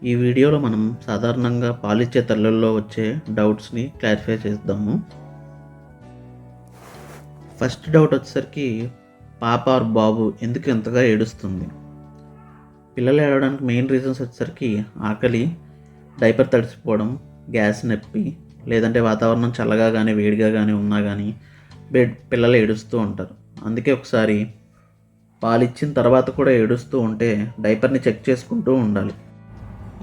ఈ వీడియోలో మనం సాధారణంగా పాలిచ్చే తల్లుల్లో వచ్చే డౌట్స్ని క్లారిఫై చేద్దాము. ఫస్ట్ డౌట్ వచ్చేసరికి పాప ఆర్ బాబు ఎందుకు ఎంతగా ఏడుస్తుంది? పిల్లలు ఏడవడానికి మెయిన్ రీజన్స్ వచ్చేసరికి ఆకలి, డైపర్ తడిసిపోవడం, గ్యాస్ నొప్పి, లేదంటే వాతావరణం చల్లగా కానీ వేడిగా కానీ ఉన్నా కానీ పిల్లలు ఏడుస్తూ ఉంటారు. అందుకే ఒకసారి పాలిచ్చిన తర్వాత కూడా ఏడుస్తూ ఉంటే డైపర్ని చెక్ చేసుకుంటూ ఉండాలి.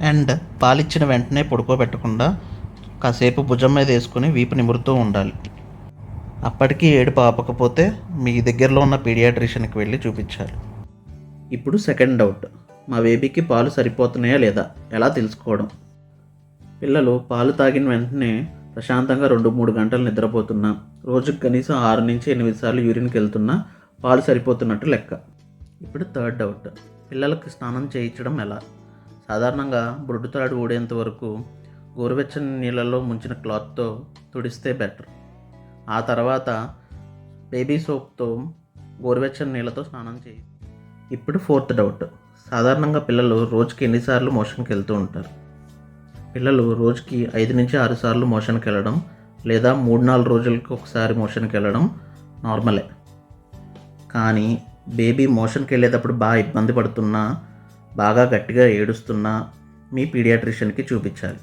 అండ్ పాలిచ్చిన వెంటనే పడుకోబెట్టకుండా కాసేపు భుజం మీద వేసుకుని వీపు నిమురుతూ ఉండాలి. అప్పటికీ ఏడుపు ఆపకపోతే మీ దగ్గరలో ఉన్న పీడియాట్రిషియన్కి వెళ్ళి చూపించాలి. ఇప్పుడు సెకండ్ డౌట్, మా బేబీకి పాలు సరిపోతున్నాయా లేదా ఎలా తెలుసుకోవడం? పిల్లలు పాలు తాగిన వెంటనే ప్రశాంతంగా 2-3 గంటలు నిద్రపోతున్నా, రోజుకు కనీసం 6 నుంచి 8 సార్లు యూరిన్కి వెళ్తున్నా పాలు సరిపోతున్నట్టు లెక్క. ఇప్పుడు థర్డ్ డౌట్, పిల్లలకి స్నానం చేయించడం ఎలా? సాధారణంగా బొడ్డుతాడు ఊడేంత వరకు గోరువెచ్చని నీళ్ళల్లో ముంచిన క్లాత్తో తుడిస్తే బెటర్. ఆ తర్వాత బేబీ సోప్తో గోరువెచ్చని నీళ్ళతో స్నానం చేయి. ఇప్పుడు ఫోర్త్ డౌట్, సాధారణంగా పిల్లలు రోజుకి ఎన్నిసార్లు మోషన్కి వెళ్తూ ఉంటారు? పిల్లలు రోజుకి 5 నుంచి 6 సార్లు మోషన్కి వెళ్ళడం లేదా 3-4 రోజులకి ఒకసారి మోషన్కి వెళ్ళడం నార్మలే. కానీ బేబీ మోషన్కి వెళ్ళేటప్పుడు బాగా ఇబ్బంది పడుతున్నా, బాగా గట్టిగా ఏడుస్తున్నా మీ పీడియాట్రిషియన్కి చూపించాలి.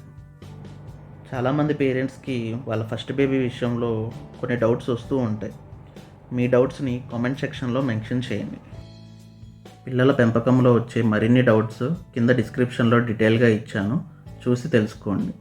చాలామంది పేరెంట్స్కి వాళ్ళ ఫస్ట్ బేబీ విషయంలో కొన్ని డౌట్స్ వస్తూ ఉంటాయి. మీ డౌట్స్ని కామెంట్ సెక్షన్లో మెన్షన్ చేయండి. పిల్లల పెంపకంలో వచ్చే మరిన్ని డౌట్స్ కింద డిస్క్రిప్షన్లో డీటెయిల్గా ఇచ్చాను, చూసి తెలుసుకోండి.